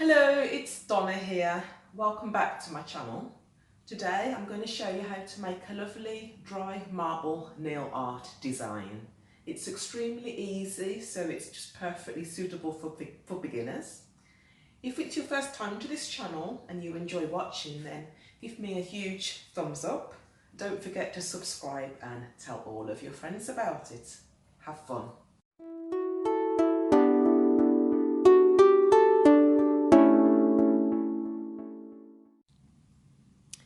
Hello, it's Donna here. Welcome back to my channel. Today I'm going to show you how to make a lovely dry marble nail art design. It's extremely easy, so it's just perfectly suitable for beginners. If it's your first time to this channel and you enjoy watching, then give me a huge thumbs up. Don't forget to subscribe and tell all of your friends about it. Have fun.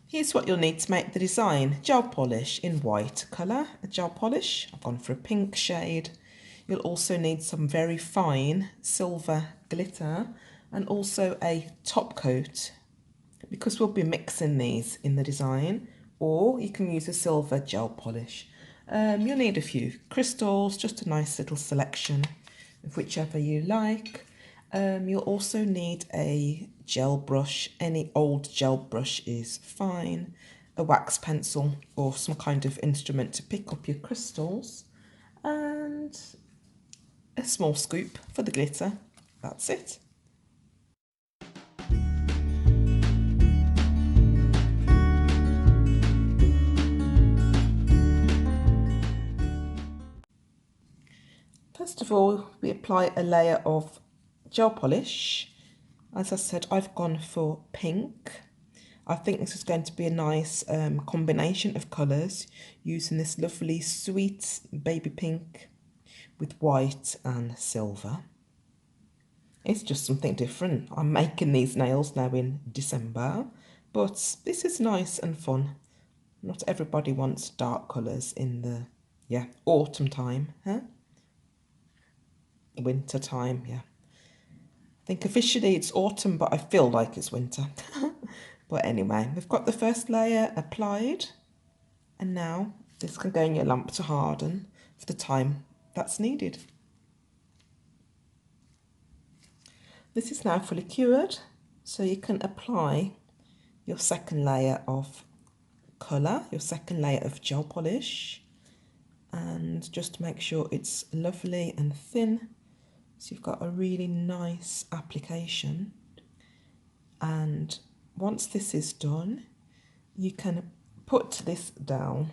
Here's what you'll need to make the design. Gel polish in white colour, a gel polish. I've gone for a pink shade. You'll also need some very fine silver glitter and also a top coat because we'll be mixing these in the design, or you can use a silver gel polish. You'll need a few crystals, just a nice little selection of whichever you like. You'll also need a gel brush. Any old gel brush is fine. A wax pencil or some kind of instrument to pick up your crystals. And a small scoop for the glitter. That's it. First of all, we apply a layer of gel polish. As I said, I've gone for pink. I think this is going to be a nice combination of colours using this lovely sweet baby pink with white and silver. It's just something different. I'm making these nails now in December, but this is nice and fun. Not everybody wants dark colours in the, autumn time, huh? Winter time, yeah. I think officially it's autumn, but I feel like it's winter. But anyway, we've got the first layer applied, and now this can go in your lamp to harden for the time that's needed. This is now fully cured, so you can apply your second layer of colour, your second layer of gel polish, and just make sure it's lovely and thin, so you've got a really nice application. And once this is done, you can put this down.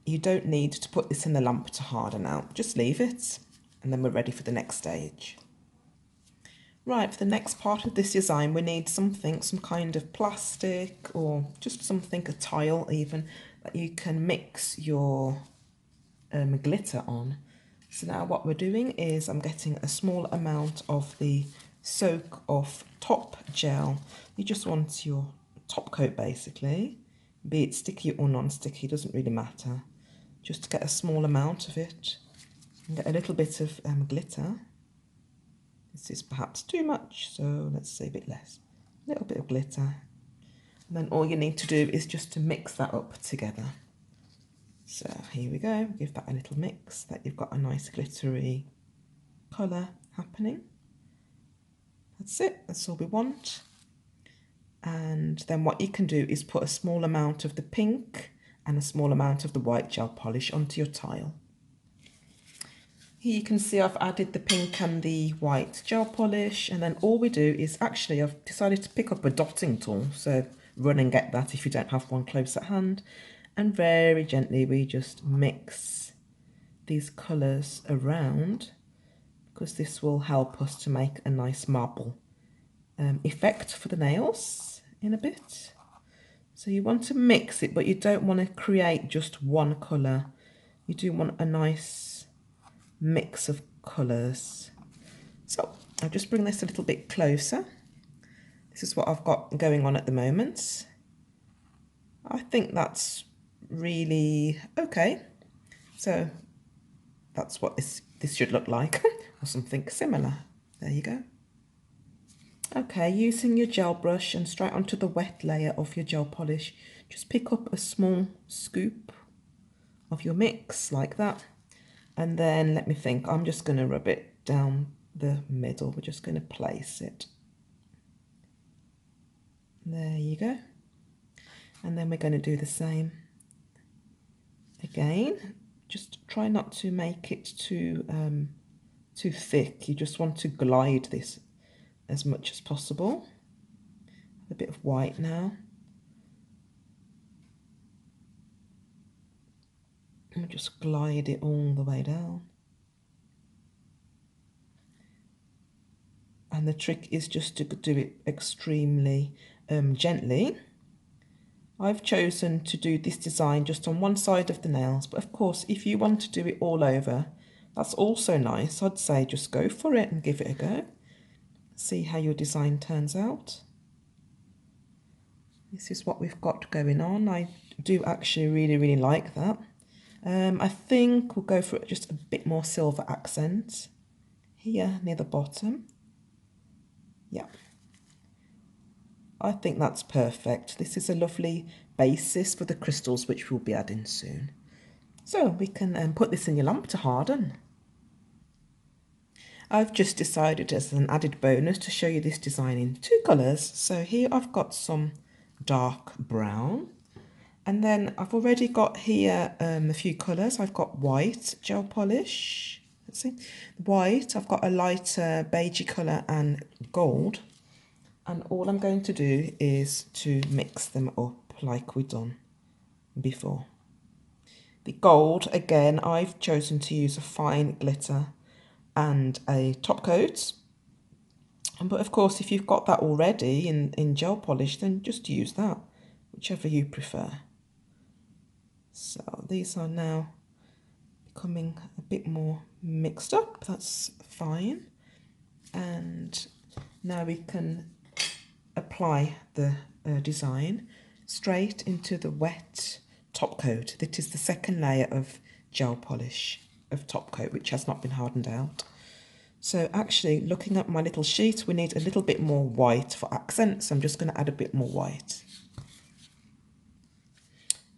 You don't need to put this in the lamp to harden out, just leave it, and then we're ready for the next stage. Right, for the next part of this design, we need something, some kind of plastic or just something, a tile even, that you can mix your glitter on. So now what we're doing is I'm getting a small amount of the Soak Off top gel. You just want your top coat basically, be it sticky or non-sticky, doesn't really matter. Just to get a small amount of it and get a little bit of glitter. This is perhaps too much, so let's say a bit less. A little bit of glitter. And then all you need to do is just to mix that up together. So here we go, give that a little mix, that you've got a nice glittery colour happening. That's it, that's all we want. And then what you can do is put a small amount of the pink and a small amount of the white gel polish onto your tile. Here you can see I've added the pink and the white gel polish, and then all we do is actually I've decided to pick up a dotting tool, so run and get that if you don't have one close at hand, and very gently we just mix these colours around, because this will help us to make a nice marble effect for the nails in a bit. So you want to mix it, but you don't want to create just one colour. You do want a nice mix of colours. So I'll just bring this a little bit closer. This is what I've got going on at the moment. I think that's really okay. So that's what this should look like, or something similar. There you go. Okay, using your gel brush and straight onto the wet layer of your gel polish, just pick up a small scoop of your mix like that. And then let me think, I'm just going to rub it down the middle. We're just going to place it. There you go. And then we're going to do the same again. Just try not to make it too thick. You just want to glide this as much as possible. A bit of white now. And just glide it all the way down. And the trick is just to do it extremely gently. I've chosen to do this design just on one side of the nails, but of course if you want to do it all over, that's also nice. I'd say just go for it and give it a go. See how your design turns out. This is what we've got going on. I do actually really like that. I think we'll go for just a bit more silver accent here near the bottom. Yeah. I think that's perfect. This is a lovely basis for the crystals which we'll be adding soon. So we can put this in your lamp to harden. I've just decided as an added bonus to show you this design in two colours. So here I've got some dark brown, and then I've already got here a few colours. I've got white gel polish. Let's see, white. I've got a lighter beigey colour and gold. And all I'm going to do is to mix them up like we've done before. The gold, again, I've chosen to use a fine glitter and a top coat. But of course, if you've got that already in gel polish, then just use that, whichever you prefer. So these are now becoming a bit more mixed up. That's fine. And now we can apply the design straight into the wet top coat. That is the second layer of gel polish of top coat, which has not been hardened out. So actually, looking at my little sheet, we need a little bit more white for accents. I'm just going to add a bit more white.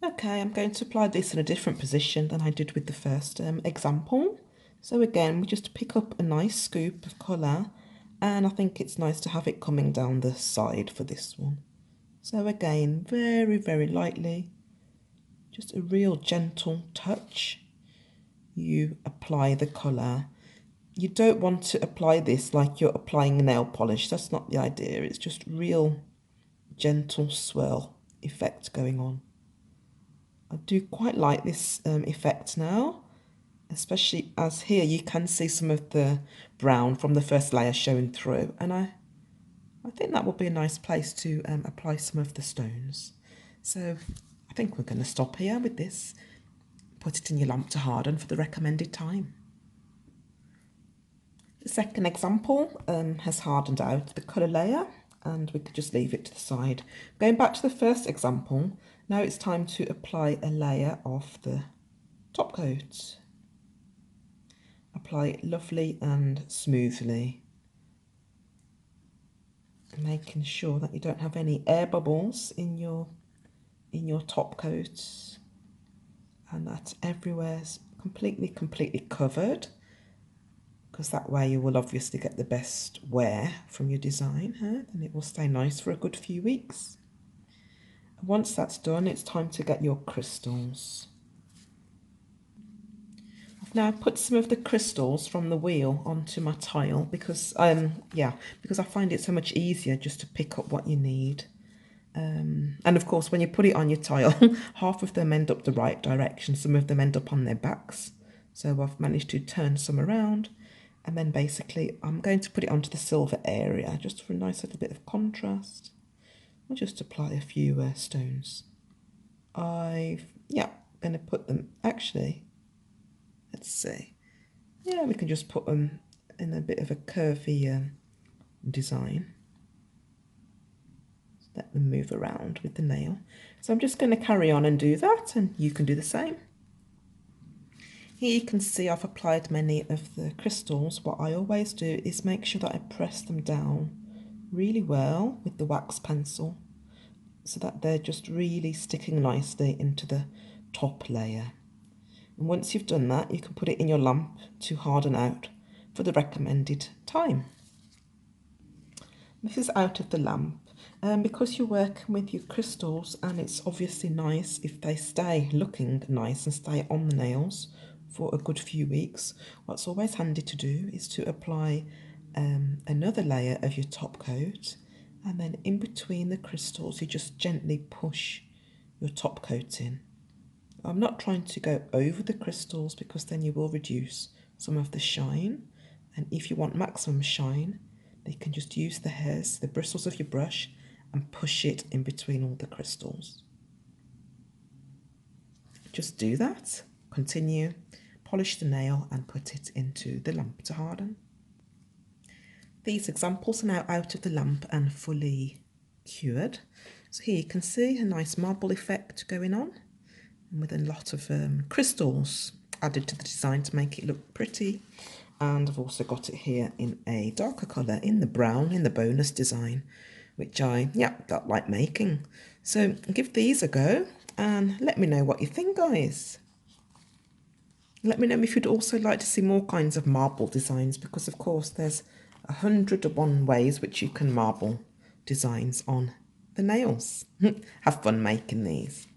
Okay, I'm going to apply this in a different position than I did with the first example. So again, we just pick up a nice scoop of colour, and I think it's nice to have it coming down the side for this one. So again, very lightly, just a real gentle touch. You apply the colour. You don't want to apply this like you're applying nail polish. That's not the idea. It's just real gentle swirl effect going on. I do quite like this effect now, especially as here you can see some of the brown from the first layer showing through, and I think that would be a nice place to apply some of the stones. So I think we're going to stop here with this. Put it in your lamp to harden for the recommended time. The second example has hardened out the colour layer, and we could just leave it to the side. Going back to the first example, now it's time to apply a layer of the top coat. Apply it lovely and smoothly, making sure that you don't have any air bubbles in your top coats, and that everywhere's completely covered, because that way you will obviously get the best wear from your design, and it will stay nice for a good few weeks. Once that's done, it's time to get your crystals. I've now put some of the crystals from the wheel onto my tile because I find it so much easier just to pick up what you need. And of course, when you put it on your tile, half of them end up the right direction, some of them end up on their backs. So I've managed to turn some around, and then basically I'm going to put it onto the silver area just for a nice little bit of contrast. I'll just apply a few stones. I'm going to put them, actually, let's see. Yeah, we can just put them in a bit of a curvy design. Let them move around with the nail. So I'm just going to carry on and do that, and you can do the same. Here you can see I've applied many of the crystals. What I always do is make sure that I press them down really well with the wax pencil, so that they're just really sticking nicely into the top layer. And once you've done that, you can put it in your lamp to harden out for the recommended time. This is out of the lamp. Because you're working with your crystals, and it's obviously nice if they stay looking nice and stay on the nails for a good few weeks, what's always handy to do is to apply another layer of your top coat, and then in between the crystals you just gently push your top coat in. I'm not trying to go over the crystals because then you will reduce some of the shine, and if you want maximum shine, you can just use the hairs, the bristles of your brush, and push it in between all the crystals. Just do that, continue, polish the nail and put it into the lamp to harden. These examples are now out of the lamp and fully cured. So here you can see a nice marble effect going on, and with a lot of crystals added to the design to make it look pretty. And I've also got it here in a darker colour, in the brown, in the bonus design, which I like making. So give these a go and let me know what you think, guys. Let me know if you'd also like to see more kinds of marble designs, because of course there's 101 ways which you can marble designs on the nails. Have fun making these.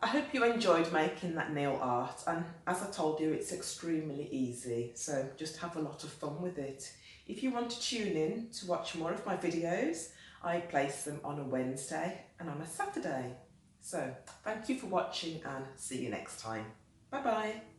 I hope you enjoyed making that nail art, and as I told you, it's extremely easy, so just have a lot of fun with it. If you want to tune in to watch more of my videos, I place them on a Wednesday and on a Saturday. So thank you for watching and see you next time. Bye bye.